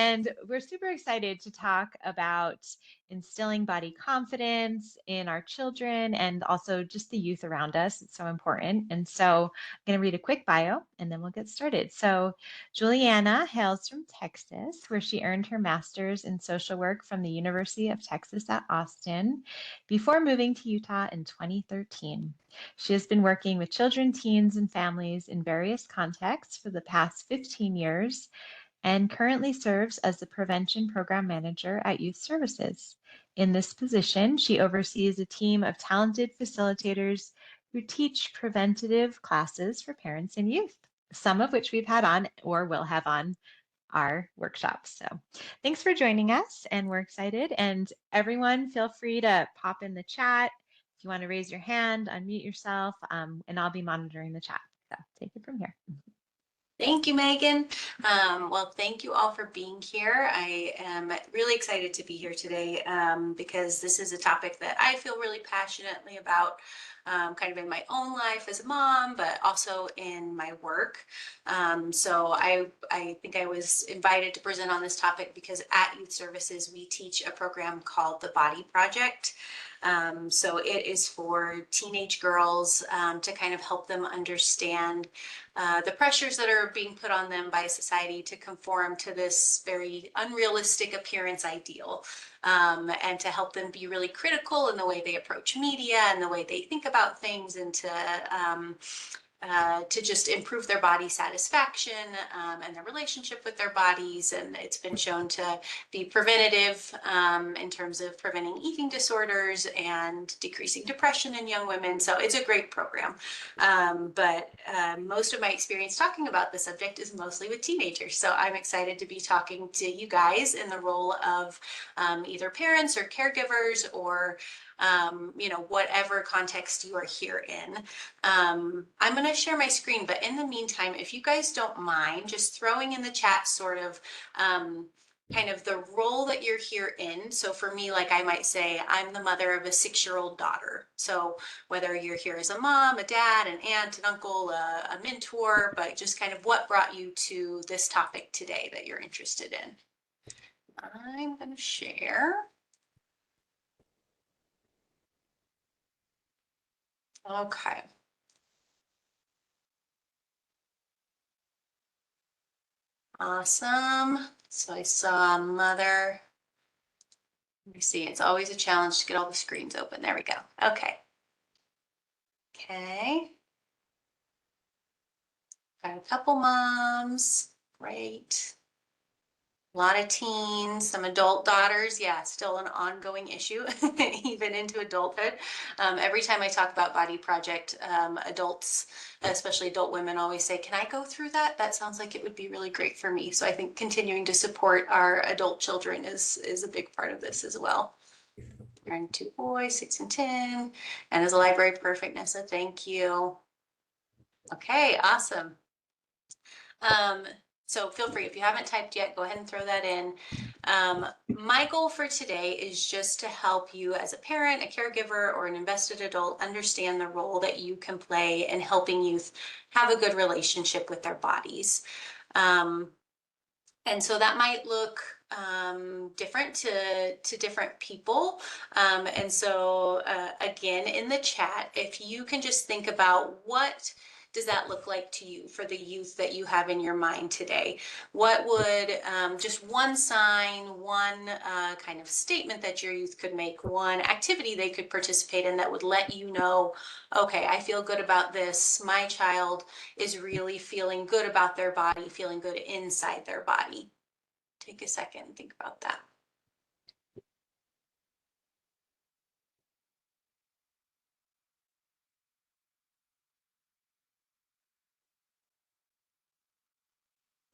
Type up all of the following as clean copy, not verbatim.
And we're super excited to talk about instilling body confidence in our children and also just the youth around us. It's so important. And so I'm going to read a quick bio and then we'll get started. So Julianna hails from Texas, where she earned her master's in social work from the University of Texas at Austin before moving to Utah in 2013. She has been working with children, teens, and families in various contexts for the past 15 years and currently serves as the Prevention Program Manager at Youth Services. In this position, she oversees a team of talented facilitators who teach preventative classes for parents and youth, some of which we've had on or will have on our workshops. So thanks for joining us, and we're excited. And everyone, feel free to pop in the chat if you want to raise your hand, unmute yourself, and I'll be monitoring the chat. So take it from here. Thank you, Megan. Well, thank you all for being here. I am really excited to be here today because this is a topic that I feel really passionately about, kind of in my own life as a mom, but also in my work. So I think I was invited to present on this topic because at Youth Services, we teach a program called the Body Project. So it is for teenage girls to kind of help them understand the pressures that are being put on them by society to conform to this very unrealistic appearance ideal, and to help them be really critical in the way they approach media and the way they think about things, and to just improve their body satisfaction and their relationship with their bodies. And it's been shown to be preventative in terms of preventing eating disorders and decreasing depression in young women. So it's a great program. But most of my experience talking about the subject is mostly with teenagers. So I'm excited to be talking to you guys in the role of either parents or caregivers or whatever context you are here in. I'm going to share my screen, but in the meantime, if you guys don't mind, just throwing in the chat sort of kind of the role that you're here in. So for me, like I might say, I'm the mother of a 6-year-old daughter. So whether you're here as a mom, a dad, an aunt, an uncle, a mentor, but just kind of what brought you to this topic today that you're interested in. I'm going to share. Okay. Awesome. So I saw mother. Let me see. It's always a challenge to get all the screens open. There we go. Okay. Okay. Got a couple moms. Great. A lot of teens, some adult daughters. Yeah, still an ongoing issue, even into adulthood. Every time I talk about Body Project, adults, especially adult women, always say, can I go through that? That sounds like it would be really great for me. So I think continuing to support our adult children is a big part of this as well. And 2 boys, 6 and 10, and as a library perfect, Nessa, thank you. Okay, awesome. So feel free, if you haven't typed yet, go ahead and throw that in. My goal for today is just to help you as a parent, a caregiver, or an invested adult understand the role that you can play in helping youth have a good relationship with their bodies. And so that might look different to different people. And so again, in the chat, if you can just think about what does that look like to you for the youth that you have in your mind today? What would just one sign, one kind of statement that your youth could make, one activity they could participate in that would let you know, okay, I feel good about this. My child is really feeling good about their body, feeling good inside their body. Take a second and think about that.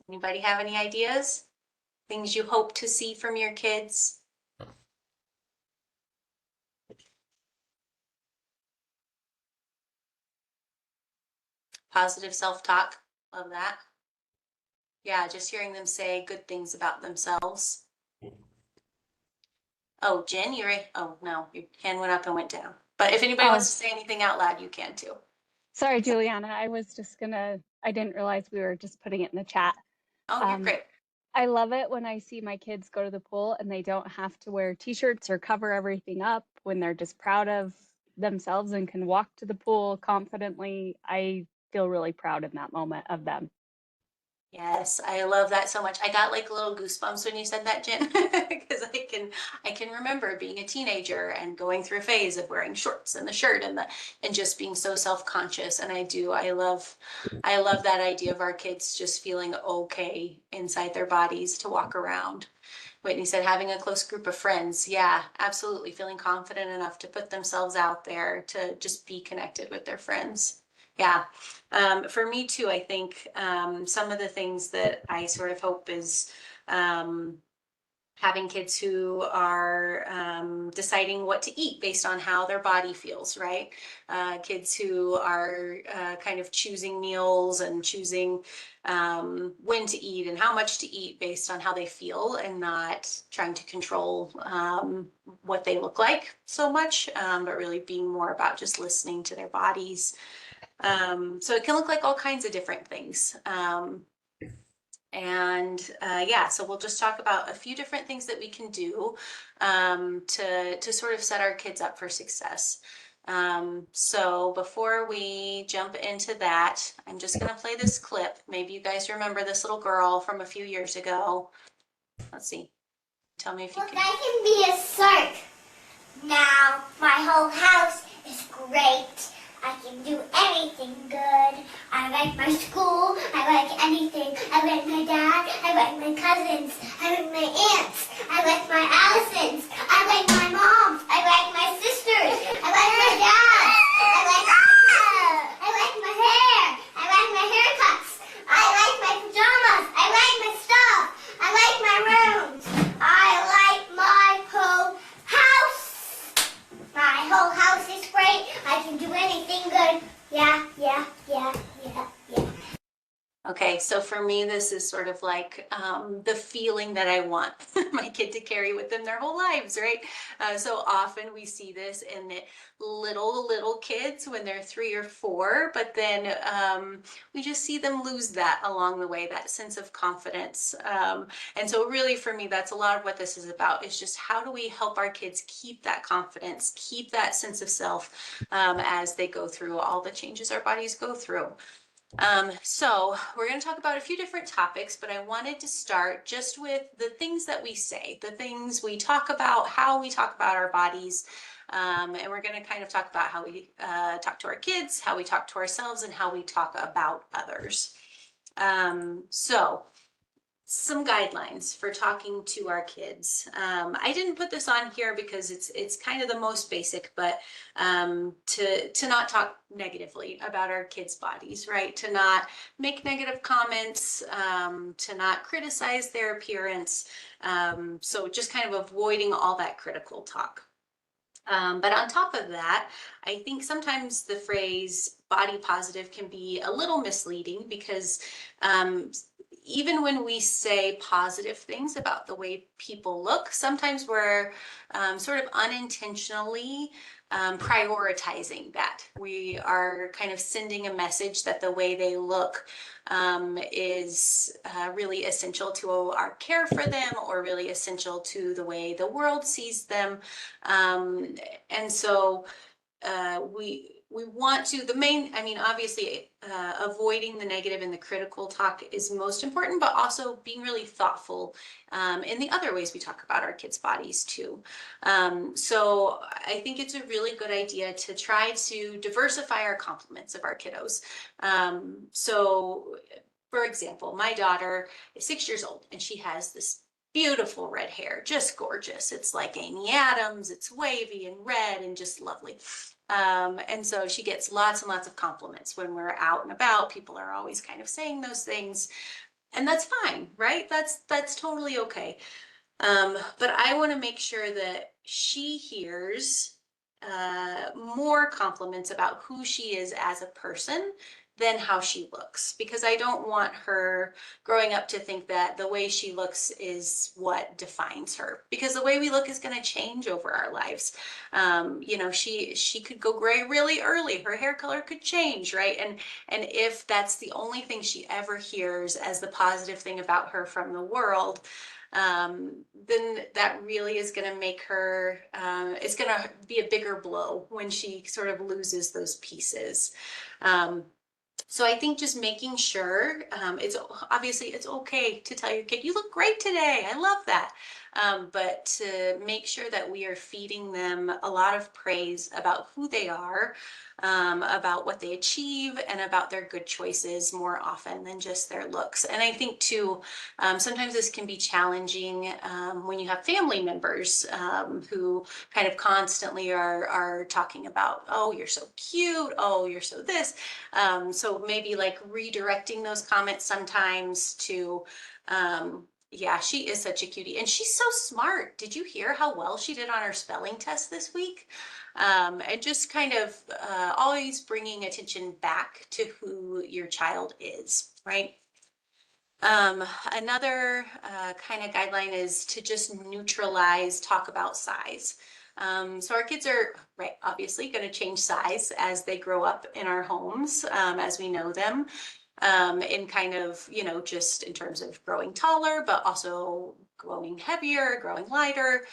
Anybody have any ideas? Things you hope to see from your kids? Positive self-talk, love that. Yeah, just hearing them say good things about themselves. Oh, Jen, you're right. Oh, no, your hand went up and went down. But if anybody wants to say anything out loud, you can too. Sorry, Juliana, I was just I didn't realize we were just putting it in the chat. Oh, you're great. I love it when I see my kids go to the pool and they don't have to wear t-shirts or cover everything up, when they're just proud of themselves and can walk to the pool confidently. I feel really proud in that moment of them. Yes, I love that so much. I got like little goosebumps when you said that, Jen, because I can remember being a teenager and going through a phase of wearing shorts and the shirt and just being so self-conscious. And I love that idea of our kids just feeling okay inside their bodies to walk around. Whitney said having a close group of friends. Yeah, absolutely. Feeling confident enough to put themselves out there to just be connected with their friends. Yeah. For me too, I think some of the things that I sort of hope is um, having kids who are deciding what to eat based on how their body feels, right? Kids who are kind of choosing meals and choosing when to eat and how much to eat based on how they feel and not trying to control what they look like so much, but really being more about just listening to their bodies. So it can look like all kinds of different things. And yeah, so we'll just talk about a few different things that we can do to sort of set our kids up for success. So before we jump into that, I'm just going to play this clip. Maybe you guys remember this little girl from a few years ago. Let's see. Tell me if you Look, can. I can be a shark. Now my whole house is great. I can do anything good. I like my school. I like anything. I like my dad. I like my cousins. I like my aunts. I like my Allisons. I like my moms. I like my sisters. I like my dad. I like I like my hair. I like my haircuts. I like my pajamas. I like my stuff. I like my rooms. I like my whole house. My whole house is great. I can do anything good. Yeah, yeah, yeah, yeah, yeah. Okay, so for me, this is sort of like the feeling that I want my kid to carry with them their whole lives, right? So often we see this in the little kids when they're 3 or 4, but then we just see them lose that along the way, that sense of confidence. And so really for me, that's a lot of what this is about, is just how do we help our kids keep that confidence, keep that sense of self as they go through all the changes our bodies go through. So we're going to talk about a few different topics, but I wanted to start just with the things that we say, the things we talk about, how we talk about our bodies. And we're going to kind of talk about how we talk to our kids, how we talk to ourselves, and how we talk about others. So some guidelines for talking to our kids. I didn't put this on here because it's kind of the most basic, but to not talk negatively about our kids' bodies, right? To not make negative comments, to not criticize their appearance. So just kind of avoiding all that critical talk. But on top of that, I think sometimes the phrase body positive can be a little misleading because even when we say positive things about the way people look, sometimes we're sort of unintentionally prioritizing that. We are kind of sending a message that the way they look is really essential to our care for them, or really essential to the way the world sees them. And so we want to, the main, I mean, obviously avoiding the negative and the critical talk is most important, but also being really thoughtful in the other ways we talk about our kids' bodies too. So I think it's a really good idea to try to diversify our compliments of our kiddos. So for example, my daughter is 6 years old and she has this beautiful red hair, just gorgeous. It's like Amy Adams, it's wavy and red and just lovely. And so she gets lots and lots of compliments when we're out and about. People are always kind of saying those things, and that's fine, right? That's totally okay. But I want to make sure that she hears more compliments about who she is as a person than how she looks, because I don't want her growing up to think that the way she looks is what defines her, because the way we look is going to change over our lives. You know, she could go gray really early. Her hair color could change, right? And if that's the only thing she ever hears as the positive thing about her from the world, then that really is going to make her, it's going to be a bigger blow when she sort of loses those pieces. Um, so I think just making sure, it's obviously it's okay to tell your kid, you look great today. I love that. But to make sure that we are feeding them a lot of praise about who they are, about what they achieve, and about their good choices more often than just their looks. And I think too, sometimes this can be challenging when you have family members who kind of constantly are talking about, oh, you're so cute, oh, you're so this. So maybe like redirecting those comments sometimes to, yeah, she is such a cutie and she's so smart. Did you hear how well she did on her spelling test this week? And just kind of always bringing attention back to who your child is, right? Another kind of guideline is to just neutralize talk about size. So our kids are, right, obviously going to change size as they grow up in our homes, as we know them, in kind of, you know, just in terms of growing taller, but also growing heavier, growing lighter.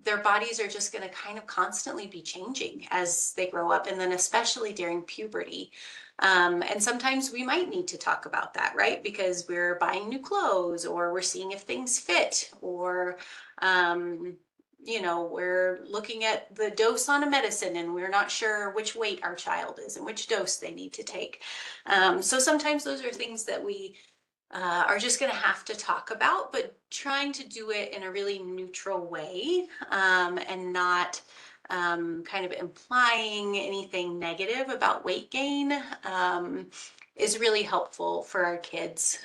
Their bodies are just going to kind of constantly be changing as they grow up, and then especially during puberty. And sometimes we might need to talk about that, right? Because we're buying new clothes, or we're seeing if things fit, or, you know, we're looking at the dose on a medicine and we're not sure which weight our child is and which dose they need to take. So sometimes those are things that we are just going to have to talk about, but trying to do it in a really neutral way, and not kind of implying anything negative about weight gain, is really helpful for our kids.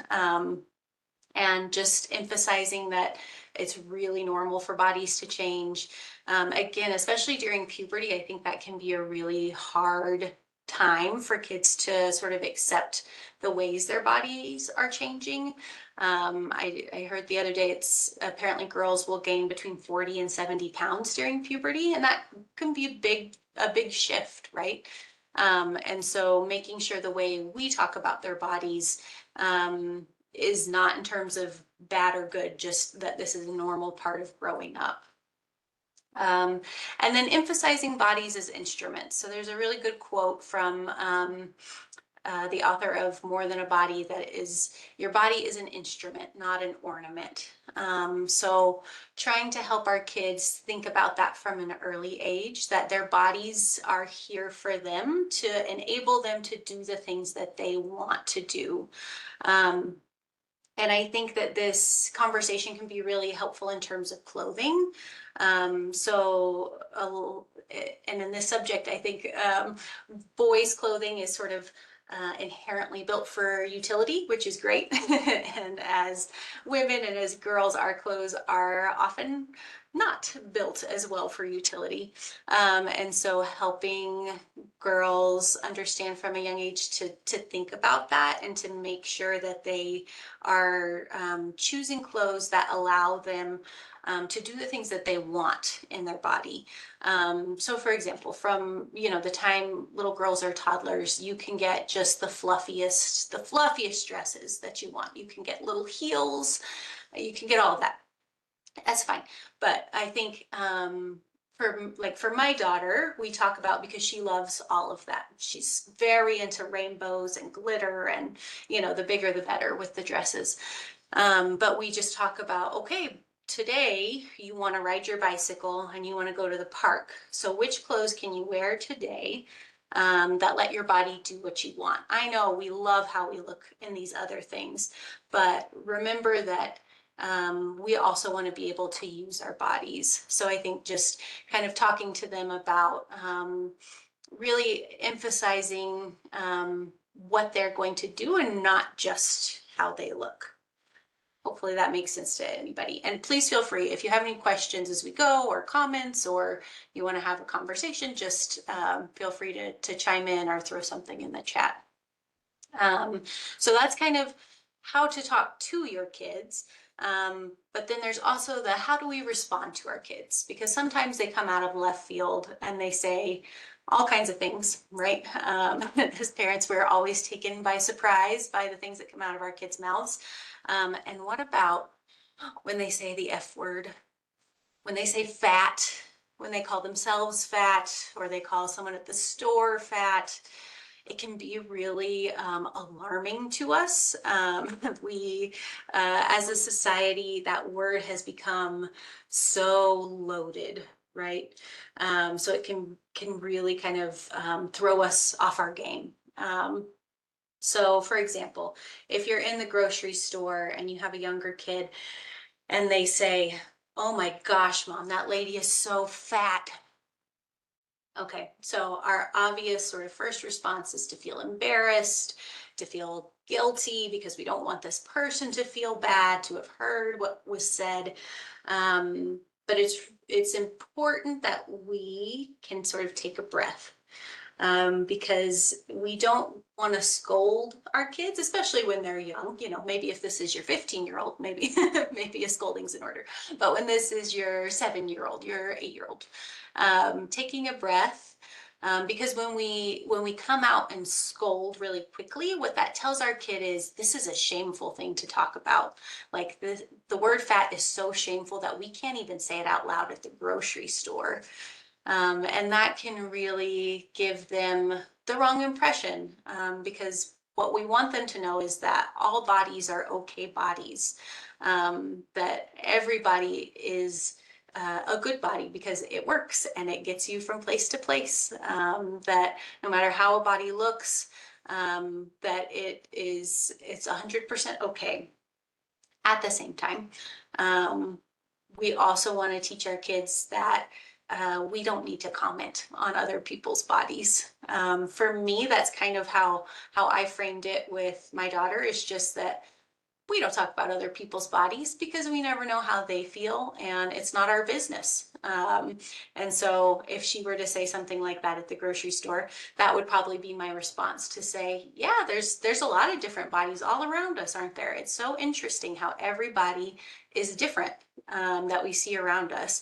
And just emphasizing that it's really normal for bodies to change. Again, especially during puberty, I think that can be a really hard time for kids to sort of accept the ways their bodies are changing. I heard the other day, it's apparently girls will gain between 40 and 70 pounds during puberty, and that can be a big shift, right? And so making sure the way we talk about their bodies, is not in terms of bad or good, just that this is a normal part of growing up. And then emphasizing bodies as instruments. So there's a really good quote from the author of More Than a Body, that is, your body is an instrument, not an ornament. So trying to help our kids think about that from an early age, that their bodies are here for them to enable them to do the things that they want to do. And I think that this conversation can be really helpful in terms of clothing. And in this subject, I think boys' clothing is sort of inherently built for utility, which is great. And as women and as girls, our clothes are often not built as well for utility. And so helping girls understand from a young age to think about that, and to make sure that they are choosing clothes that allow them to do the things that they want in their body. So for example, from, you know, the time little girls are toddlers, you can get just the fluffiest dresses that you want. You can get little heels, you can get all of that. That's fine. But I think for my daughter, we talk about, because she loves all of that. She's very into rainbows and glitter, and, you know, the bigger the better with the dresses. But we just talk about, okay, today you want to ride your bicycle and you want to go to the park. So which clothes can you wear today that let your body do what you want? I know we love how we look in these other things, but remember that we also want to be able to use our bodies. So I think just kind of talking to them about really emphasizing what they're going to do, and not just how they look. hopefully that makes sense to anybody. And please feel free, if you have any questions as we go, or comments, or you want to have a conversation, just feel free to chime in or throw something in the chat. So that's kind of how to talk to your kids. But then there's also the how do we respond to our kids? Because sometimes they come out of left field and they say all kinds of things, right? As parents, we're always taken by surprise by the things that come out of our kids' mouths. And what about when they say the F word, when they say fat, when they call themselves fat, or they call someone at the store fat? It can be really alarming to us. As a society, that word has become so loaded, right? So it can really kind of throw us off our game. So for example, if you're in the grocery store and you have a younger kid and they say, "Oh my gosh, mom, that lady is so fat." Okay, so our obvious sort of first response is to feel embarrassed, to feel guilty because we don't want this person to feel bad, to have heard what was said. But it's important that we can sort of take a breath, because we don't want to scold our kids, especially when they're young. You know, maybe if this is your 15-year-old, maybe maybe a scolding's in order. But when this is your 7-year-old, your 8-year-old, taking a breath, because when we come out and scold really quickly, what that tells our kid is this is a shameful thing to talk about. Like the word fat is so shameful that we can't even say it out loud at the grocery store. And that can really give them the wrong impression, because what we want them to know is that all bodies are okay bodies, that everybody is a good body because it works and it gets you from place to place, that no matter how a body looks, that it's 100% okay. At the same time, we also want to teach our kids that we don't need to comment on other people's bodies. For me, that's kind of how I framed it with my daughter, is just that we don't talk about other people's bodies because we never know how they feel and it's not our business. And so if she were to say something like that at the grocery store, that would probably be my response, to say, yeah, there's a lot of different bodies all around us, aren't there? It's so interesting how everybody is different, that we see around us.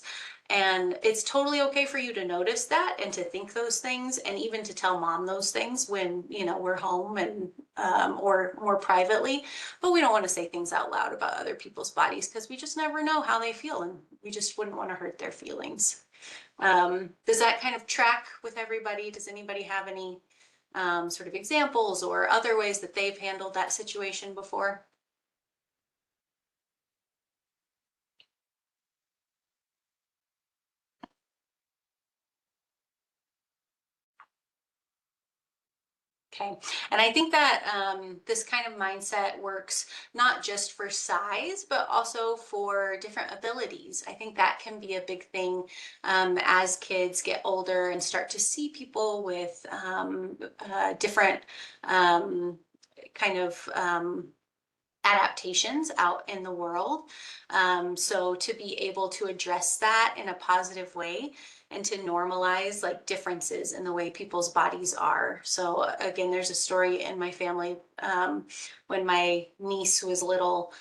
And it's totally okay for you to notice that and to think those things, and even to tell mom those things when, you know, we're home and or more privately. But we don't want to say things out loud about other people's bodies because we just never know how they feel, and we just wouldn't want to hurt their feelings. Does that kind of track with everybody? Does anybody have any sort of examples or other ways that they've handled that situation before? Okay, and I think that this kind of mindset works not just for size, but also for different abilities. I think that can be a big thing as kids get older and start to see people with different kind of adaptations out in the world. So to be able to address that in a positive way and to normalize like differences in the way people's bodies are. So again, there's a story in my family, when my niece was little,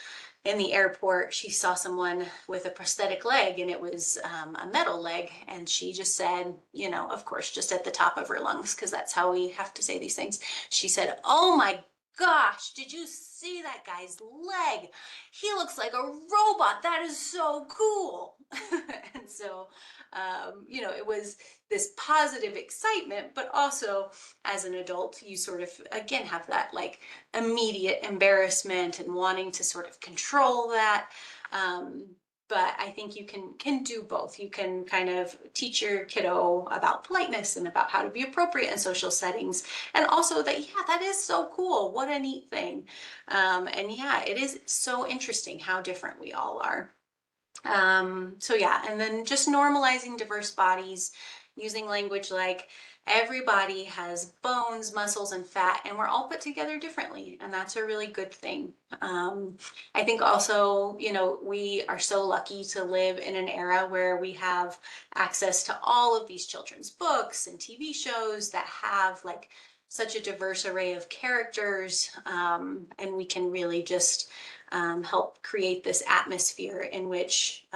in the airport, she saw someone with a prosthetic leg, and it was a metal leg. And she just said, you know, of course, just at the top of her lungs, because that's how we have to say these things. She said, "Oh my gosh, did you see that guy's leg? He looks like a robot. That is so cool." And so, you know, it was this positive excitement, but also as an adult, you sort of, again, have that like immediate embarrassment and wanting to sort of control that. But I think you can do both. You can kind of teach your kiddo about politeness and about how to be appropriate in social settings, and also that, yeah, that is so cool. What a neat thing. And yeah, it is so interesting how different we all are. So yeah, and then just normalizing diverse bodies, using language like everybody has bones, muscles, and fat, and we're all put together differently, and that's a really good thing. I think also, we are so lucky to live in an era where we have access to all of these children's books and TV shows that have like such a diverse array of characters, and we can really just help create this atmosphere in which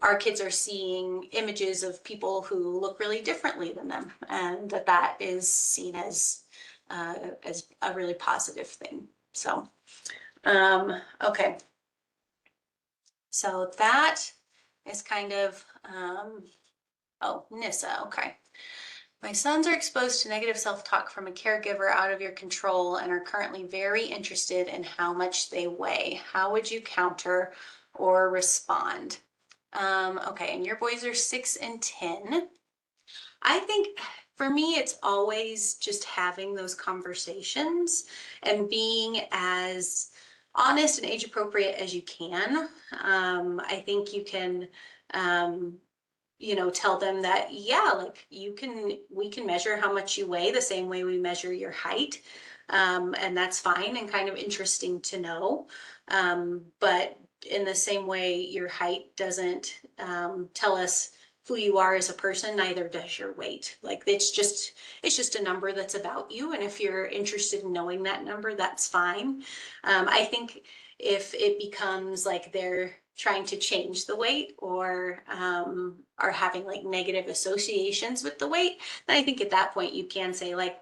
our kids are seeing images of people who look really differently than them, and that is seen as a really positive thing. So, okay. So that is kind of, oh, Nissa, okay. My sons are exposed to negative self-talk from a caregiver out of your control and are currently very interested in how much they weigh. How would you counter or respond? Okay, and your boys are 6 and 10. I think for me, it's always just having those conversations and being as honest and age appropriate as you can. I think you can, tell them that, yeah, like we can measure how much you weigh the same way we measure your height. And that's fine and kind of interesting to know. But in the same way, your height doesn't tell us who you are as a person, neither does your weight. Like it's just a number that's about you. And if you're interested in knowing that number, that's fine. I think if it becomes like they're trying to change the weight or are having like negative associations with the weight, then I think at that point you can say like,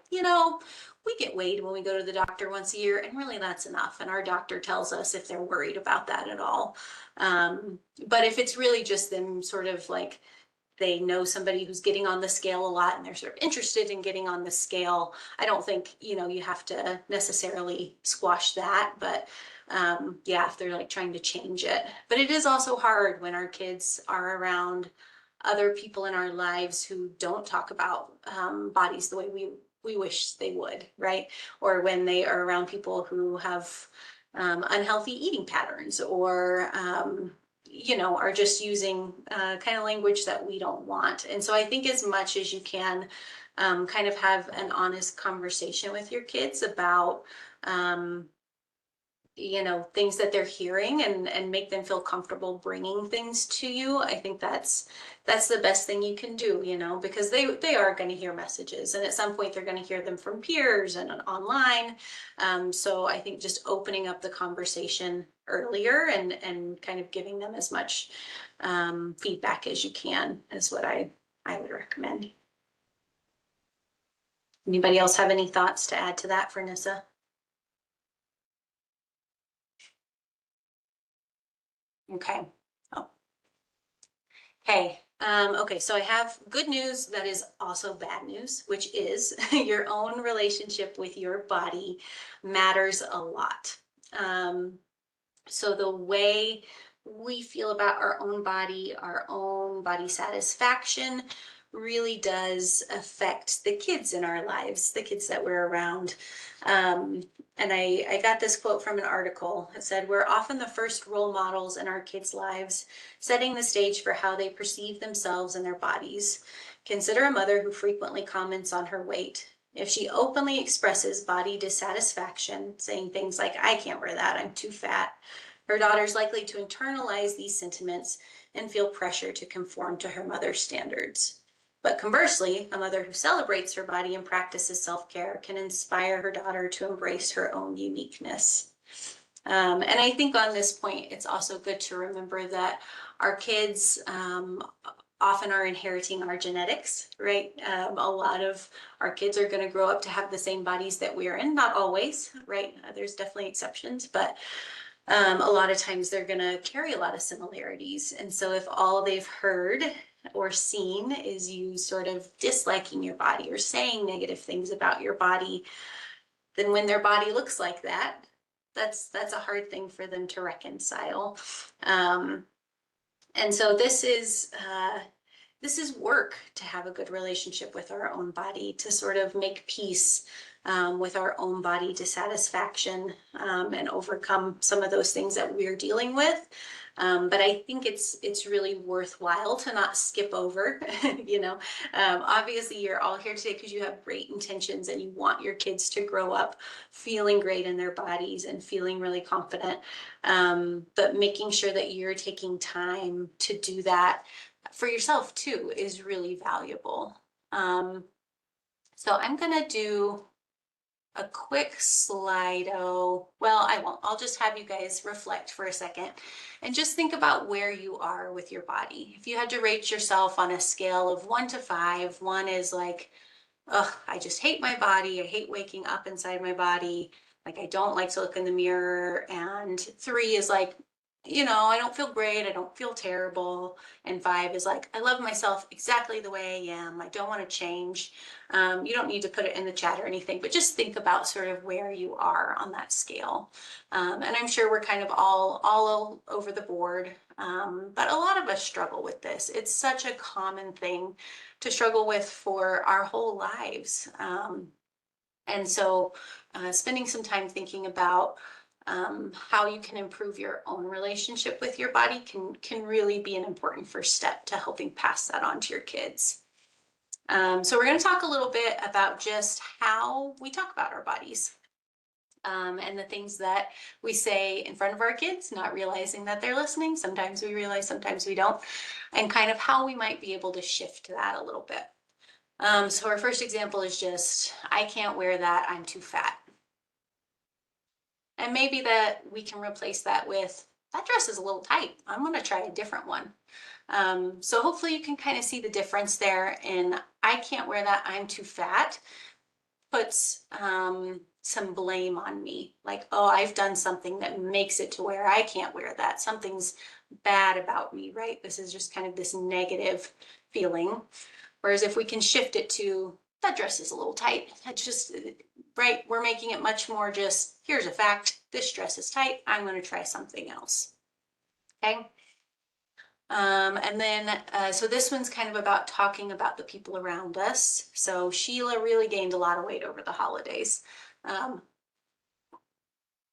we get weighed when we go to the doctor once a year, and really that's enough. And our doctor tells us if they're worried about that at all. But if it's really just them sort of like, they know somebody who's getting on the scale a lot and they're sort of interested in getting on the scale, I don't think, you have to necessarily squash that. But yeah, if they're like trying to change it. But it is also hard when our kids are around other people in our lives who don't talk about bodies the way we wish they would, right? Or when they are around people who have unhealthy eating patterns or are just using kind of language that we don't want. And so I think as much as you can kind of have an honest conversation with your kids about things that they're hearing and make them feel comfortable bringing things to you. I think that's the best thing you can do, because they are going to hear messages, and at some point they're going to hear them from peers and online. So I think just opening up the conversation earlier and kind of giving them as much feedback as you can is what I would recommend. Anybody else have any thoughts to add to that for Nissa? Okay. Oh. Hey, okay, so I have good news that is also bad news, which is your own relationship with your body matters a lot. So the way we feel about our own body satisfaction really does affect the kids in our lives, the kids that we're around. And I got this quote from an article. It said, "We're often the first role models in our kids' lives, setting the stage for how they perceive themselves and their bodies. Consider a mother who frequently comments on her weight. If she openly expresses body dissatisfaction, saying things like, 'I can't wear that, I'm too fat,' her daughter's likely to internalize these sentiments and feel pressure to conform to her mother's standards. But conversely, a mother who celebrates her body and practices self-care can inspire her daughter to embrace her own uniqueness." And I think on this point, it's also good to remember that our kids often are inheriting our genetics, right? A lot of our kids are going to grow up to have the same bodies that we're in. Not always, right? There's definitely exceptions, but a lot of times they're going to carry a lot of similarities. And so if all they've heard or seen is you sort of disliking your body or saying negative things about your body, then when their body looks like that, that's a hard thing for them to reconcile. And so this is work to have a good relationship with our own body, to sort of make peace with our own body dissatisfaction and overcome some of those things that we're dealing with. But I think it's really worthwhile to not skip over, you know. Obviously you're all here today because you have great intentions and you want your kids to grow up feeling great in their bodies and feeling really confident. But making sure that you're taking time to do that for yourself too is really valuable. So I'm gonna do a quick Slido. Well, I won't. I'll just have you guys reflect for a second and just think about where you are with your body. If you had to rate yourself on a scale of 1 to 5, 1 is like, ugh, I just hate my body. I hate waking up inside my body. Like, I don't like to look in the mirror. And 3 is like, you know, I don't feel great. I don't feel terrible. And 5 is like, I love myself exactly the way I am. I don't want to change. You don't need to put it in the chat or anything, but just think about sort of where you are on that scale. And I'm sure we're kind of all over the board. But a lot of us struggle with this. It's such a common thing to struggle with for our whole lives. And so spending some time thinking about how you can improve your own relationship with your body can really be an important first step to helping pass that on to your kids. So we're going to talk a little bit about just how we talk about our bodies. And the things that we say in front of our kids, not realizing that they're listening. Sometimes we realize, sometimes we don't, and kind of how we might be able to shift that a little bit. So our first example is just, I can't wear that, I'm too fat. And maybe that we can replace that with, that dress is a little tight, I'm going to try a different one. So hopefully you can kind of see the difference there in, I can't wear that, I'm too fat, puts some blame on me. Like, oh, I've done something that makes it to where I can't wear that. Something's bad about me, right? This is just kind of this negative feeling. Whereas if we can shift it to, that dress is a little tight, that's just, right? We're making it much more just, here's a fact, this dress is tight, I'm going to try something else. Okay. And then, so this one's kind of about talking about the people around us. So Sheila really gained a lot of weight over the holidays.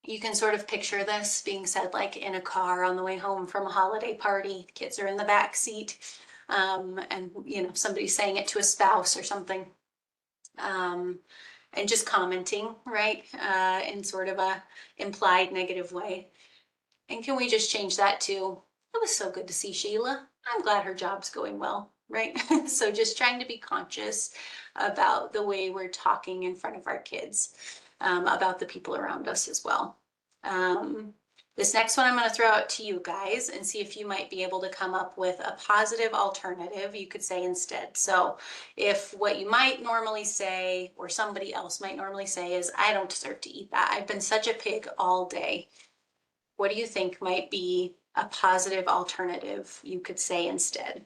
You can sort of picture this being said like in a car on the way home from a holiday party. The kids are in the back seat, and you know, somebody's saying it to a spouse or something, and just commenting, right, in sort of a implied negative way. And can we just change that to, it was so good to see Sheila. I'm glad her job's going well, right? So just trying to be conscious about the way we're talking in front of our kids, about the people around us as well. This next one I'm going to throw out to you guys and see if you might be able to come up with a positive alternative you could say instead. So if what you might normally say or somebody else might normally say is, I don't deserve to eat that, I've been such a pig all day. What do you think might be a positive alternative you could say instead?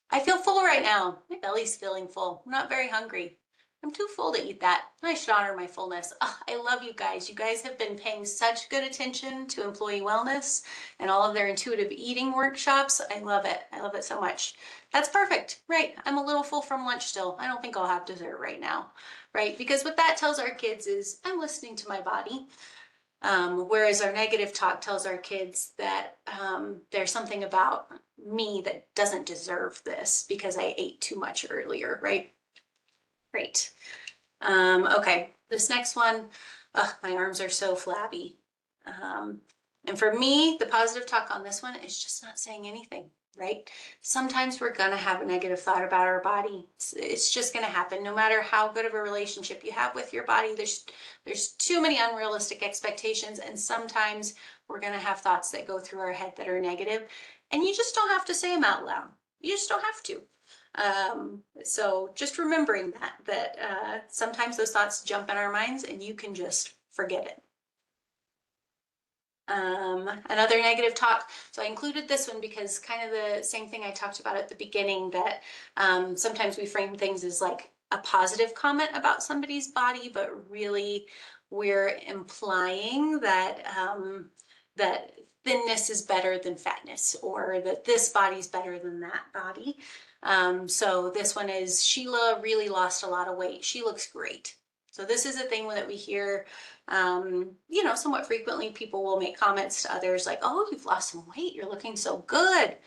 I feel full right now. My belly's feeling full. I'm not very hungry. I'm too full to eat that. I should honor my fullness. Oh, I love you guys. You guys have been paying such good attention to employee wellness and all of their intuitive eating workshops. I love it. I love it so much. That's perfect. Right. I'm a little full from lunch still. I don't think I'll have dessert right now. Right. Because what that tells our kids is I'm listening to my body. Whereas our negative talk tells our kids that there's something about me that doesn't deserve this because I ate too much earlier, right? Great. Okay, this next one, my arms are so flabby. And for me, the positive talk on this one is just not saying anything, right? Sometimes we're gonna have a negative thought about our body. It's just gonna happen. No matter how good of a relationship you have with your body, there's too many unrealistic expectations, and sometimes we're gonna have thoughts that go through our head that are negative, and you just don't have to say them out loud. You just don't have to. So just remembering that sometimes those thoughts jump in our minds and you can just forget it. Another negative talk. So I included this one because kind of the same thing I talked about at the beginning, that sometimes we frame things as like a positive comment about somebody's body, but really we're implying that that thinness is better than fatness, or that this body's better than that body. So this one is, Sheila really lost a lot of weight. She looks great. So this is a thing that we hear, somewhat frequently. People will make comments to others like, oh, you've lost some weight. You're looking so good.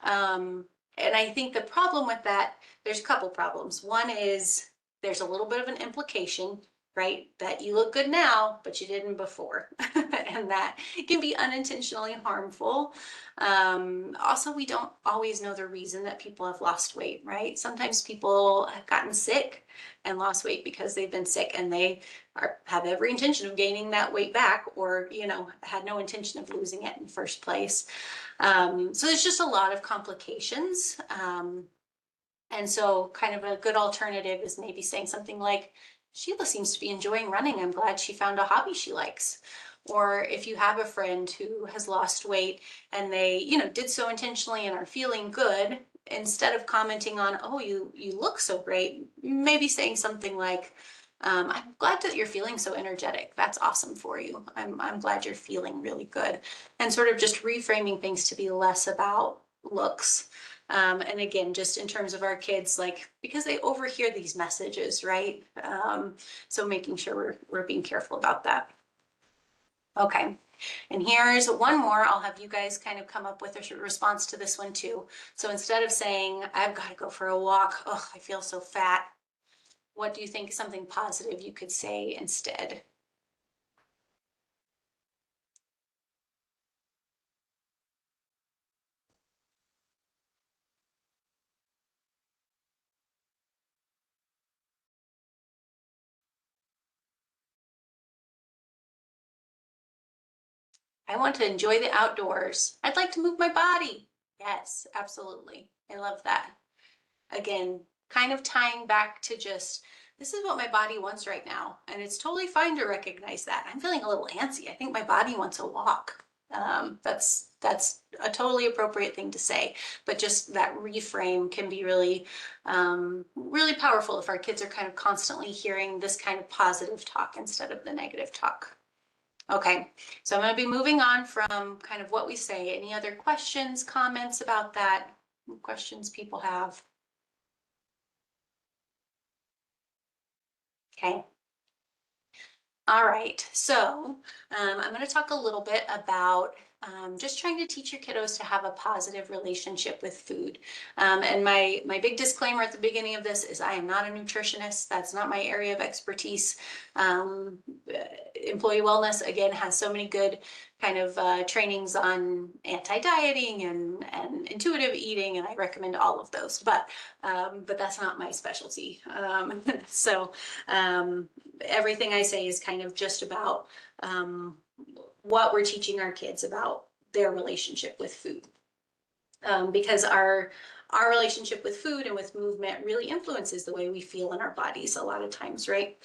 And I think the problem with that, there's a couple problems. One is there's a little bit of an implication, right? That you look good now, but you didn't before. And that can be unintentionally harmful. Also, we don't always know the reason that people have lost weight, right? Sometimes people have gotten sick and lost weight because they've been sick, and they have every intention of gaining that weight back, or, had no intention of losing it in the first place. So there's just a lot of complications. And so kind of a good alternative is maybe saying something like, Sheila seems to be enjoying running. I'm glad she found a hobby she likes. Or if you have a friend who has lost weight and they, did so intentionally and are feeling good, instead of commenting on, oh, you look so great, maybe saying something like, I'm glad that you're feeling so energetic. That's awesome for you. I'm glad you're feeling really good. And sort of just reframing things to be less about looks. And again, just in terms of our kids, like, because they overhear these messages, right? So making sure we're being careful about that. Okay. And here's one more. I'll have you guys kind of come up with a response to this one too. So instead of saying, I've got to go for a walk, oh, I feel so fat, what do you think something positive you could say instead? I want to enjoy the outdoors. I'd like to move my body. Yes, absolutely. I love that. Again, kind of tying back to just, this is what my body wants right now. And it's totally fine to recognize that. I'm feeling a little antsy. I think my body wants a walk. That's a totally appropriate thing to say, but just that reframe can be really, really powerful if our kids are kind of constantly hearing this kind of positive talk instead of the negative talk. Okay, so I'm going to be moving on from kind of what we say. Any other questions, comments about that? Questions people have? Okay. All right, so I'm going to talk a little bit about just trying to teach your kiddos to have a positive relationship with food. And my big disclaimer at the beginning of this is I am not a nutritionist. That's not my area of expertise. Employee wellness, again, has so many good kind of trainings on anti-dieting and intuitive eating, and I recommend all of those, but that's not my specialty. So everything I say is kind of just about what we're teaching our kids about their relationship with food. Because our relationship with food and with movement really influences the way we feel in our bodies a lot of times, right?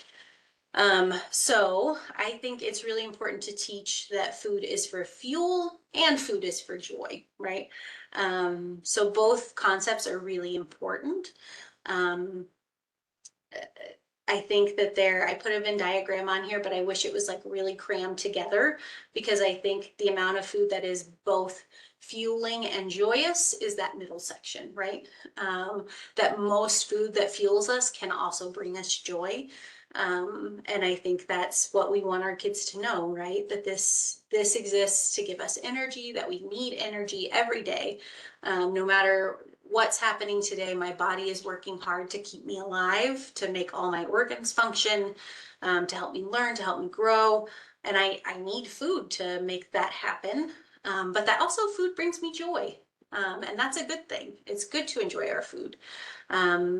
So I think it's really important to teach that food is for fuel and food is for joy, right? So both concepts are really important. I think that I put a Venn diagram on here, but I wish it was like really crammed together, because I think the amount of food that is both fueling and joyous is that middle section, right? That most food that fuels us can also bring us joy. And I think that's what we want our kids to know, right? That this exists to give us energy, that we need energy every day. No matter what's happening today, my body is working hard to keep me alive, to make all my organs function, to help me learn, to help me grow. And I need food to make that happen. But that also, food brings me joy. And that's a good thing. It's good to enjoy our food.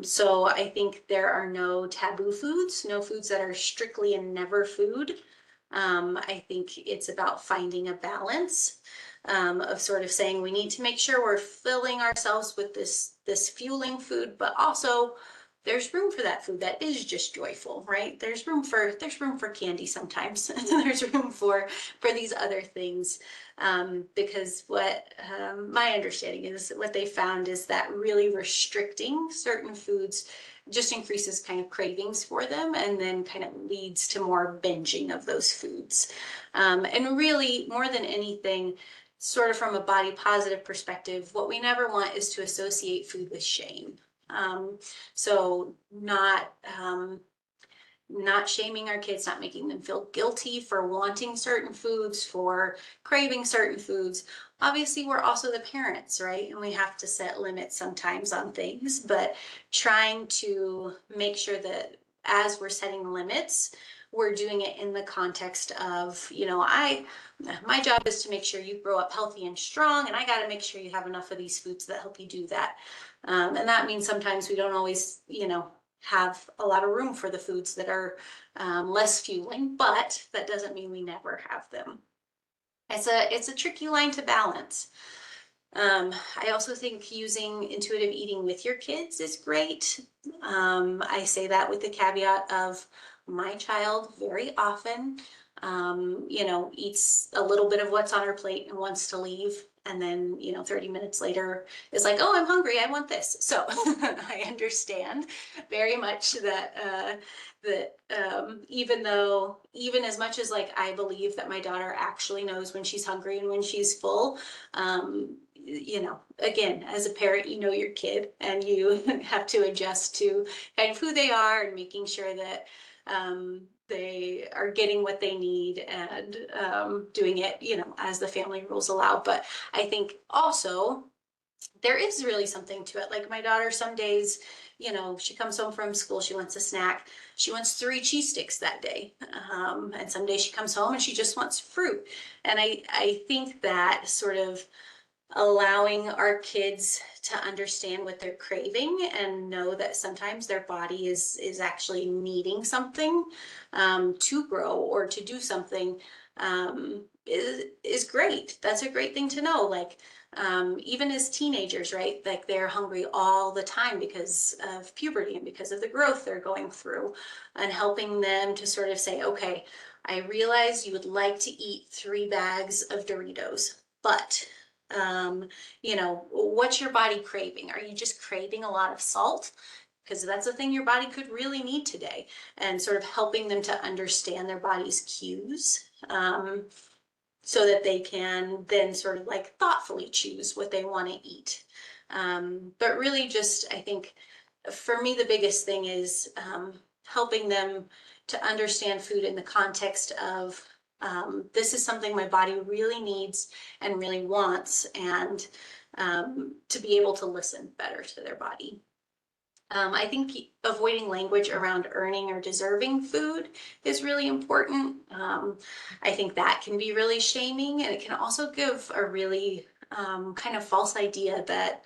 So I think there are no taboo foods, no foods that are strictly and never food. I think it's about finding a balance of sort of saying we need to make sure we're filling ourselves with this fueling food, but also there's room for that food that is just joyful, right? There's room for candy sometimes. There's room for these other things, because what my understanding is, what they found is that really restricting certain foods just increases kind of cravings for them, and then kind of leads to more binging of those foods. And really, more than anything, sort of from a body positive perspective, what we never want is to associate food with shame. So not shaming our kids, not making them feel guilty for wanting certain foods, for craving certain foods. Obviously, we're also the parents, right? And we have to set limits sometimes on things, but trying to make sure that as we're setting limits, we're doing it in the context of, my job is to make sure you grow up healthy and strong, and I got to make sure you have enough of these foods that help you do that. And that means sometimes we don't always, have a lot of room for the foods that are less fueling, but that doesn't mean we never have them. It's a tricky line to balance. I also think using intuitive eating with your kids is great. I say that with the caveat of my child very often, eats a little bit of what's on her plate and wants to leave. And then, 30 minutes later is like, oh, I'm hungry, I want this. So I understand very much that, even as much as like I believe that my daughter actually knows when she's hungry and when she's full, again, as a parent, you know your kid, and you have to adjust to kind of who they are, and making sure that they are getting what they need, and doing it, as the family rules allow. But I think also there is really something to it. Like my daughter, some days, she comes home from school, she wants a snack. She wants 3 cheese sticks that day. And some days she comes home and she just wants fruit. And I think that sort of allowing our kids to understand what they're craving, and know that sometimes their body is actually needing something to grow or to do something, is great. That's a great thing to know. Like, even as teenagers, right? Like they're hungry all the time because of puberty and because of the growth they're going through, and helping them to sort of say, okay, I realize you would like to eat 3 bags of Doritos, but what's your body craving? Are you just craving a lot of salt? Because that's a thing your body could really need today. And sort of helping them to understand their body's cues, so that they can then sort of like thoughtfully choose what they want to eat. But really just, I think for me, the biggest thing is helping them to understand food in the context of, this is something my body really needs and really wants, and to be able to listen better to their body. I think avoiding language around earning or deserving food is really important. I think that can be really shaming, and it can also give a really kind of false idea that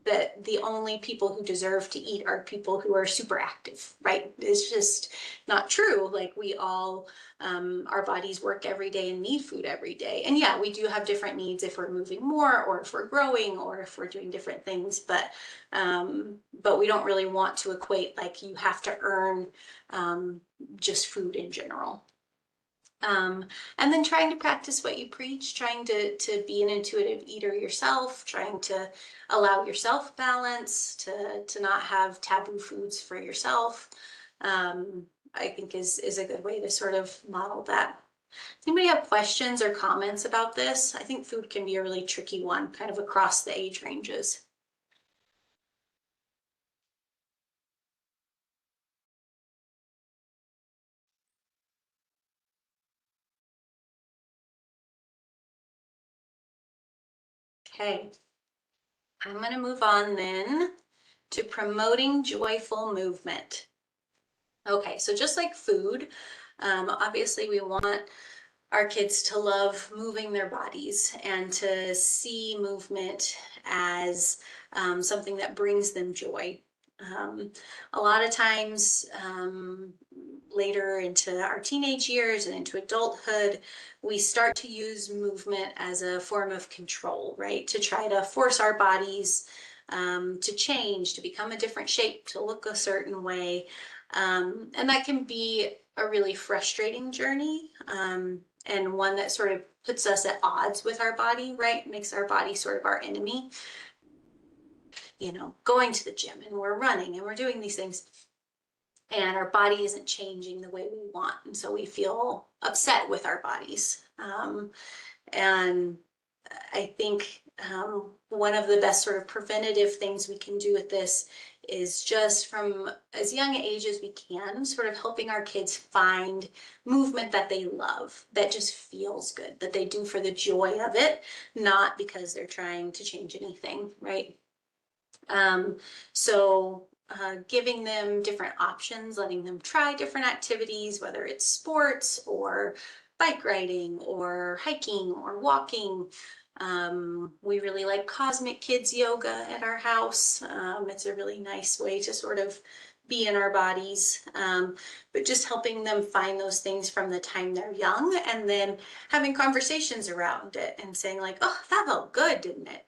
that the only people who deserve to eat are people who are super active, right? It's just not true. Like we all, our bodies work every day and need food every day. And yeah, we do have different needs if we're moving more, or if we're growing, or if we're doing different things, but we don't really want to equate like you have to earn just food in general. And then trying to practice what you preach, trying to be an intuitive eater yourself, trying to allow yourself balance, to not have taboo foods for yourself, I think is a good way to sort of model that. Does anybody have questions or comments about this? I think food can be a really tricky one, kind of across the age ranges. Okay, I'm going to move on then to promoting joyful movement. Okay, so just like food, obviously we want our kids to love moving their bodies, and to see movement as something that brings them joy. A lot of times, later into our teenage years and into adulthood, we start to use movement as a form of control, right? To try to force our bodies to change, to become a different shape, to look a certain way. And that can be a really frustrating journey, and one that sort of puts us at odds with our body, right? Makes our body sort of our enemy. You know, going to the gym and we're running and we're doing these things, and our body isn't changing the way we want. And so we feel upset with our bodies. And I think one of the best sort of preventative things we can do with this is just from as young age as we can, sort of helping our kids find movement that they love, that just feels good, that they do for the joy of it, not because they're trying to change anything, right? So giving them different options, letting them try different activities, whether it's sports or bike riding or hiking or walking. We really like Cosmic Kids yoga at our house. It's a really nice way to sort of be in our bodies, but just helping them find those things from the time they're young, and then having conversations around it and saying like, oh, that felt good, didn't it?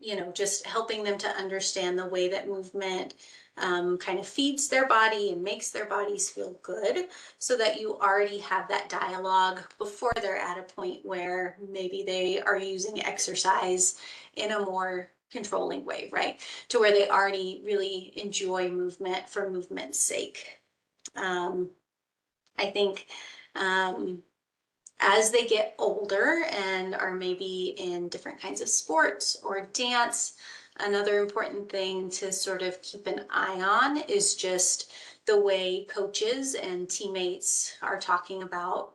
You know, just helping them to understand the way that movement kind of feeds their body and makes their bodies feel good, so that you already have that dialogue before they're at a point where maybe they are using exercise in a more controlling way, right? To where they already really enjoy movement for movement's sake. I think as they get older and are maybe in different kinds of sports or dance, another important thing to sort of keep an eye on is just the way coaches and teammates are talking about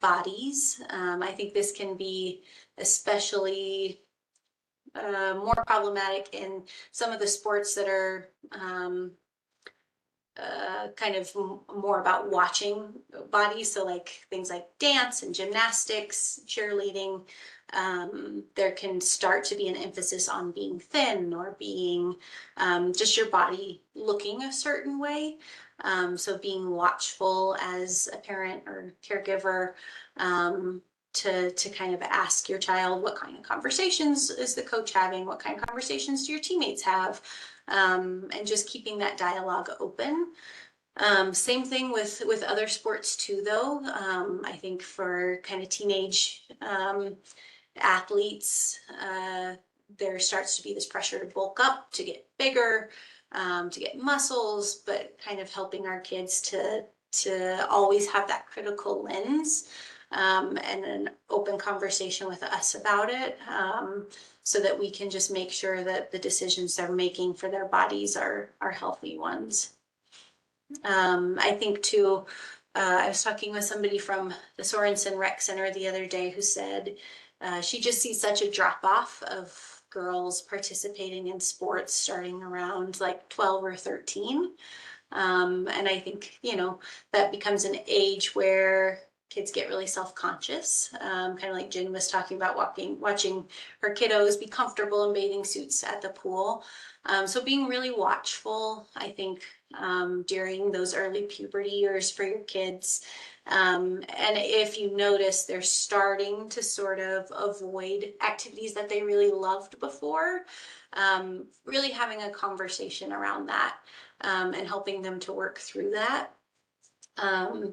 bodies. I think this can be especially more problematic in some of the sports that are kind of more about watching bodies. So like things like dance and gymnastics, cheerleading, there can start to be an emphasis on being thin or being just your body looking a certain way. So being watchful as a parent or caregiver, to kind of ask your child, what kind of conversations is the coach having? What kind of conversations do your teammates have? And just keeping that dialogue open. Same thing with other sports too, though. I think for kind of teenage athletes, there starts to be this pressure to bulk up, to get bigger, to get muscles, but kind of helping our kids to always have that critical lens, and an open conversation with us about it, so that we can just make sure that the decisions they're making for their bodies are healthy ones. I think too, I was talking with somebody from the Sorensen Rec Center the other day who said she just sees such a drop off of girls participating in sports starting around like 12 or 13. And I think, you know, that becomes an age where kids get really self-conscious, kind of like Jen was talking about, watching her kiddos be comfortable in bathing suits at the pool. So being really watchful, I think, during those early puberty years for your kids. And if you notice they're starting to sort of avoid activities that they really loved before, really having a conversation around that, and helping them to work through that.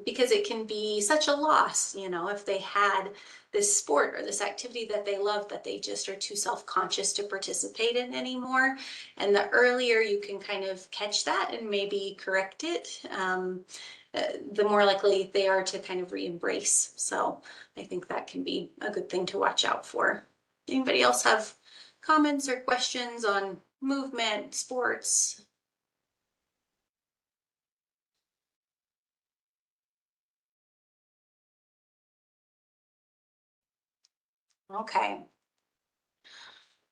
Because it can be such a loss, you know, if they had this sport or this activity that they love that they just are too self-conscious to participate in anymore. And the earlier you can kind of catch that and maybe correct it, the more likely they are to kind of re-embrace. So I think that can be a good thing to watch out for. Anybody else have comments or questions on movement, sports? Okay.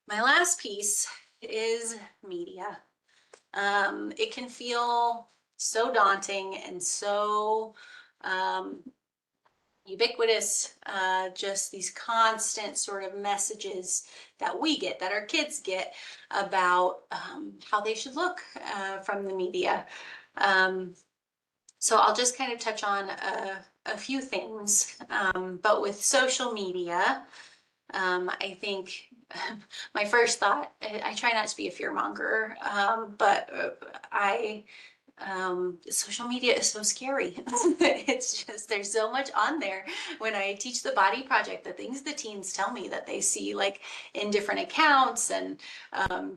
My last piece is media. It can feel so daunting and so ubiquitous, just these constant sort of messages that we get, that our kids get about how they should look from the media. So I'll just kind of touch on a few things, but with social media, I think my first thought, I try not to be a fear monger, but social media is so scary. It's just, there's so much on there. When I teach the body project, the things the teens tell me that they see like in different accounts, and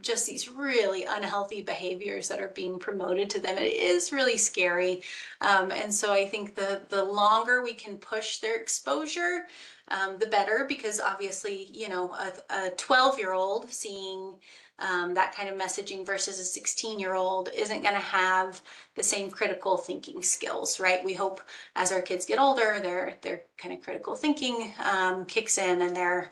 just these really unhealthy behaviors that are being promoted to them, it is really scary. And so I think the longer we can push their exposure, the better, because obviously, you know, a 12-year-old seeing that kind of messaging versus a 16-year-old isn't going to have the same critical thinking skills, right? We hope as our kids get older, their kind of critical thinking kicks in, and their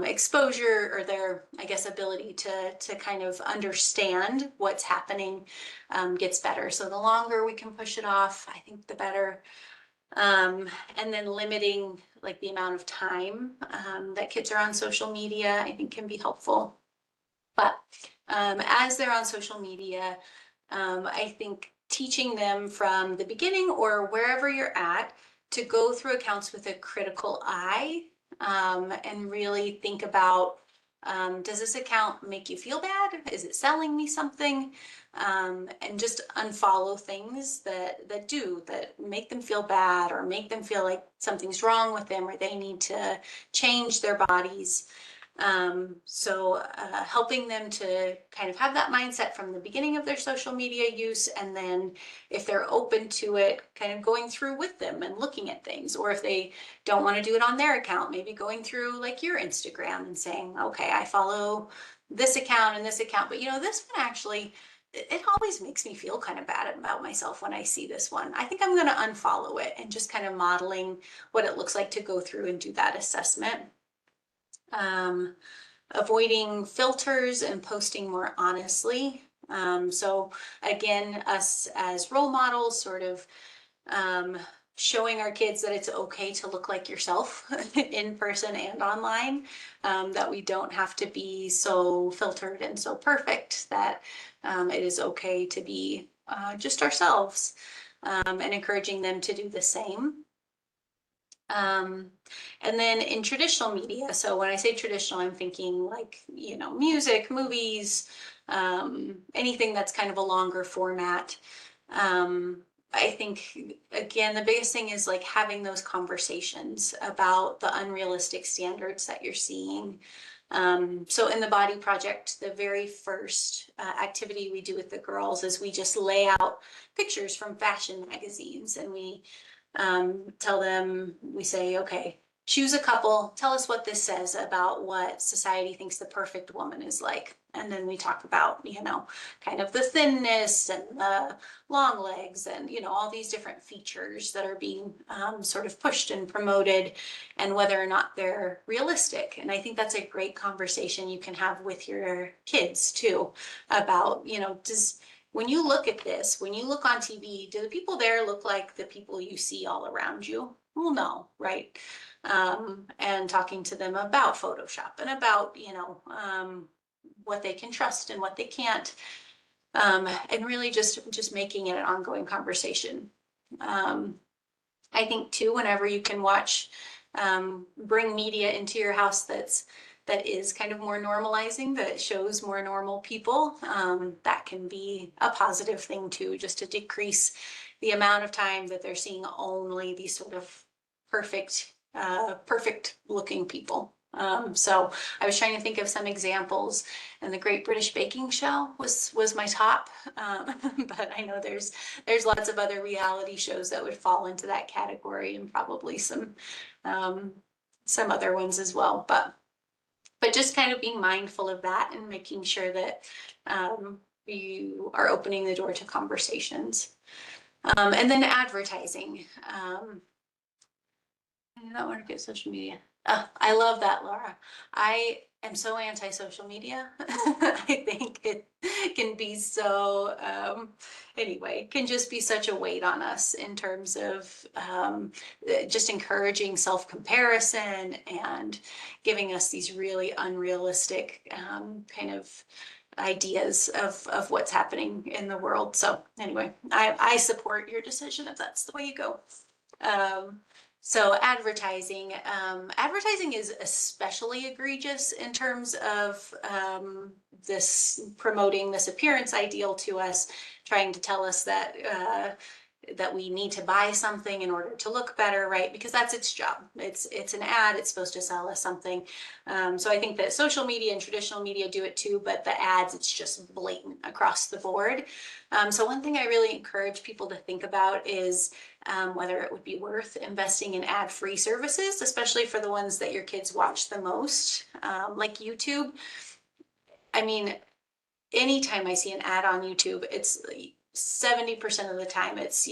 exposure, or their, I guess, ability to kind of understand what's happening gets better. So the longer we can push it off, I think the better. And then limiting like the amount of time that kids are on social media, I think can be helpful. But as they're on social media, I think teaching them from the beginning or wherever you're at to go through accounts with a critical eye, and really think about, does this account make you feel bad? Is it selling me something? And just unfollow things that make them feel bad, or make them feel like something's wrong with them, or they need to change their bodies. So helping them to kind of have that mindset from the beginning of their social media use, and then if they're open to it, kind of going through with them and looking at things, or if they don't want to do it on their account, maybe going through like your Instagram and saying, okay, I follow this account and this account, but you know, this one actually, it always makes me feel kind of bad about myself when I see this one. I think I'm going to unfollow it, and just kind of modeling what it looks like to go through and do that assessment. Avoiding filters and posting more honestly. So again, us as role models, sort of showing our kids that it's okay to look like yourself in person and online, that we don't have to be so filtered and so perfect, that it is okay to be just ourselves, and encouraging them to do the same. And then in traditional media, so when I say traditional, I'm thinking like, you know, music, movies, anything that's kind of a longer format. I think, again, the biggest thing is like having those conversations about the unrealistic standards that you're seeing. So in the body project, the very first activity we do with the girls is we just lay out pictures from fashion magazines, and we tell them, we say, okay, choose a couple, tell us what this says about what society thinks the perfect woman is like. And then we talk about, you know, kind of the thinness and the long legs, and, you know, all these different features that are being sort of pushed and promoted, and whether or not they're realistic. And I think that's a great conversation you can have with your kids too, about, you know, when you look at this, when you look on TV, do the people there look like the people you see all around you? Well, no, right? And talking to them about Photoshop, and about, you know, what they can trust and what they can't, and really just making it an ongoing conversation. I think too, whenever you can watch, bring media into your house that is kind of more normalizing, that shows more normal people, that can be a positive thing too, just to decrease the amount of time that they're seeing only these sort of perfect looking people. So I was trying to think of some examples, and the Great British Baking Show was my top, but I know there's lots of other reality shows that would fall into that category, and probably some other ones as well, but just kind of being mindful of that, and making sure that you are opening the door to conversations. And then advertising. I do not want to get social media. I love that, Laura. I am so anti-social media. I think it can be so, anyway, can just be such a weight on us in terms of just encouraging self-comparison, and giving us these really unrealistic kind of ideas of what's happening in the world. So anyway, I support your decision if that's the way you go. So advertising is especially egregious in terms of this promoting this appearance ideal to us, trying to tell us that we need to buy something in order to look better, right? Because that's its job. It's an ad. It's supposed to sell us something. So I think that social media and traditional media do it too, but the ads, it's just blatant across the board. So one thing I really encourage people to think about is whether it would be worth investing in ad-free services, especially for the ones that your kids watch the most, like YouTube. I mean, anytime I see an ad on YouTube, it's 70% of the time it's,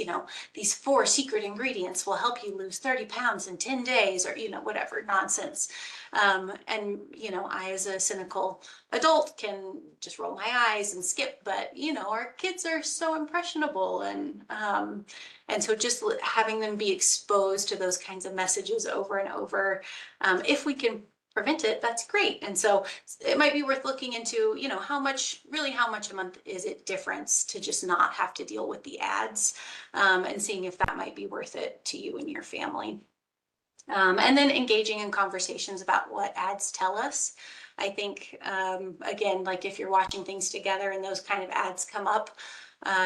these 4 secret ingredients will help you lose 30 pounds in 10 days or, whatever nonsense. And, I, as a cynical adult, can just roll my eyes and skip, but, our kids are so impressionable. And so just having them be exposed to those kinds of messages over and over, if we can prevent it, that's great. And so it might be worth looking into, how much a month is it difference to just not have to deal with the ads, and seeing if that might be worth it to you and your family. And then engaging in conversations about what ads tell us. I think, again, like if you're watching things together and those kind of ads come up,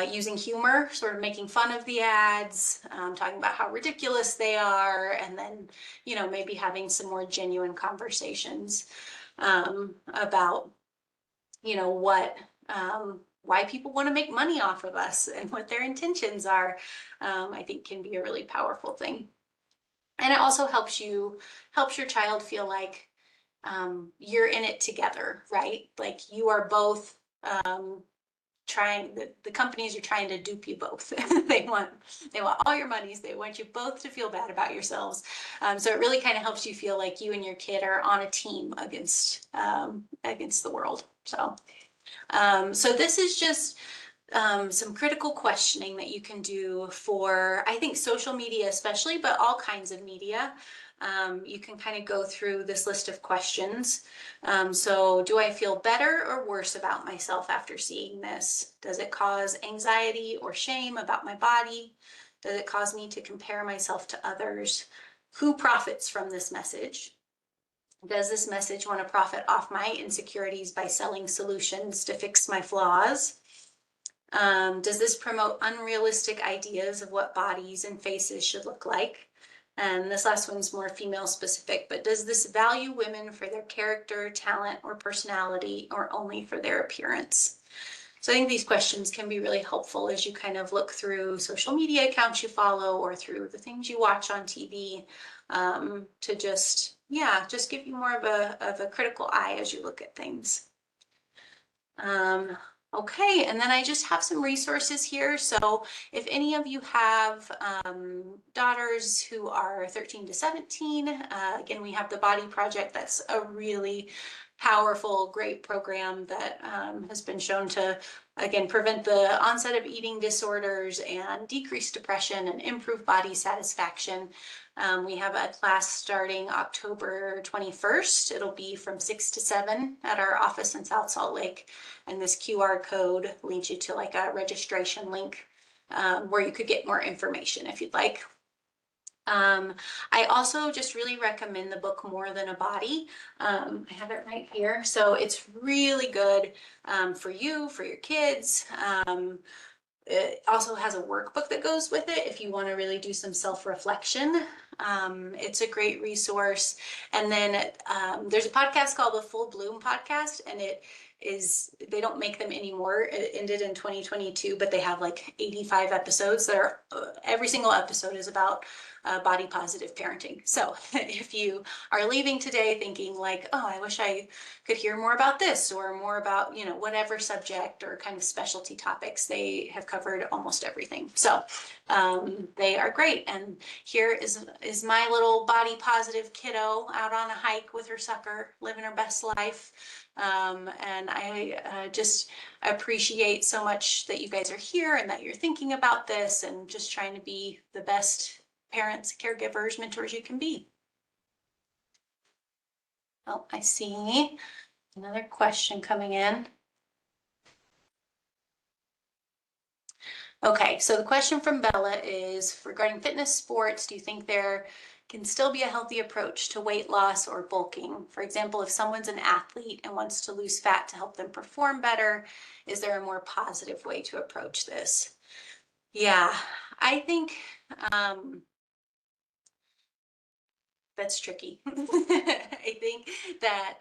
using humor, sort of making fun of the ads, talking about how ridiculous they are, and then, maybe having some more genuine conversations about, what, why people want to make money off of us and what their intentions are, I think can be a really powerful thing. And it also helps your child feel like you're in it together, right? Like you are both the companies are trying to dupe you both. they want all your monies. They want you both to feel bad about yourselves. So it really kind of helps you feel like you and your kid are on a team against the world. So this is just some critical questioning that you can do for, I think, social media especially, but all kinds of media. You can kind of go through this list of questions. So do I feel better or worse about myself after seeing this? Does it cause anxiety or shame about my body? Does it cause me to compare myself to others? Who profits from this message? Does this message want to profit off my insecurities by selling solutions to fix my flaws? Does this promote unrealistic ideas of what bodies and faces should look like? And this last one's more female specific, but does this value women for their character, talent, or personality, or only for their appearance? So I think these questions can be really helpful as you kind of look through social media accounts you follow or through the things you watch on TV, to just give you more of a critical eye as you look at things. Okay, and then I just have some resources here. So if any of you have daughters who are 13 to 17, again, we have the Body Project. That's a really powerful, great program that has been shown to, again, prevent the onset of eating disorders and decrease depression and improve body satisfaction. We have a class starting October 21st. It'll be from 6 to 7 at our office in South Salt Lake. And this QR code leads you to like a registration link where you could get more information if you'd like. I also just really recommend the book More Than a Body. I have it right here. So it's really good for you, for your kids. It also has a workbook that goes with it if you want to really do some self-reflection. It's a great resource. And then there's a podcast called the Full Bloom Podcast, and they don't make them anymore. It ended in 2022, but they have like 85 episodes that are, every single episode is about body positive parenting. So if you are leaving today thinking like, oh, I wish I could hear more about this or more about, whatever subject or kind of specialty topics, they have covered almost everything. So they are great. And here is my little body positive kiddo out on a hike with her sucker, living her best life. And I just appreciate so much that you guys are here and that you're thinking about this and just trying to be the best parents, caregivers, mentors you can be. Oh, I see another question coming in. Okay, so the question from Bella is regarding fitness sports. Do you think there can still be a healthy approach to weight loss or bulking. For example, if someone's an athlete and wants to lose fat to help them perform better, is there a more positive way to approach this? Yeah, I think that's tricky. I think that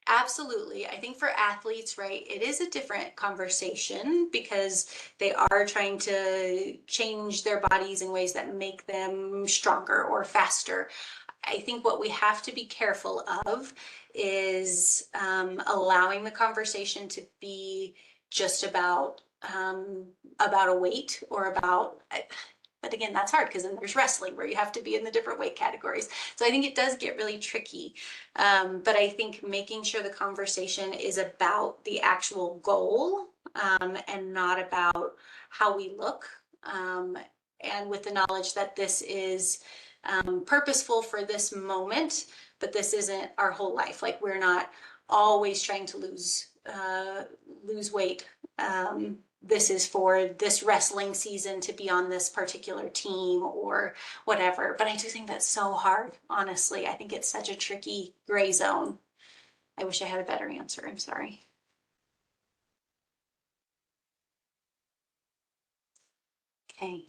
absolutely. I think for athletes, right, it is a different conversation because they are trying to change their bodies in ways that make them stronger or faster. I think what we have to be careful of is allowing the conversation to be just about a weight or about. But again, that's hard because then there's wrestling where you have to be in the different weight categories. So I think it does get really tricky. But I think making sure the conversation is about the actual goal and not about how we look. And with the knowledge that this is purposeful for this moment, but this isn't our whole life. Like we're not always trying to lose weight. This is for this wrestling season to be on this particular team or whatever. But I do think that's so hard, honestly. I think it's such a tricky gray zone. I wish I had a better answer. I'm sorry. Okay.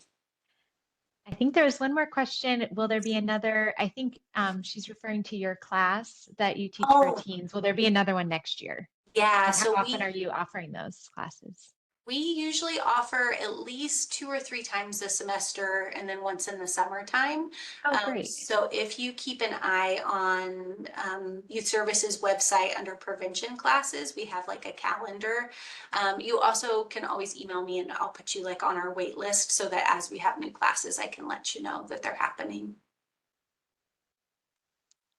I think there was one more question. Will there be another? I think she's referring to your class that you teach for Oh, teens. Will there be another one next year? yeah. And how So often are you offering those classes? we usually offer at least 2 or 3 times a semester and then once in the summertime. Oh, great. So if you keep an eye on Youth Services website under prevention classes, we have like a calendar. You also can always email me and I'll put you like on our wait list so that as we have new classes, I can let you know that they're happening.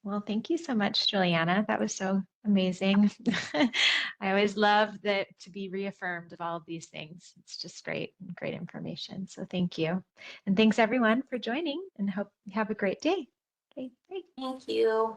Well, thank you so much, Juliana. That was so amazing. I always love that to be reaffirmed of all of these things. It's just great information. So thank you. And thanks everyone for joining and hope you have a great day. Okay, great. Thank you.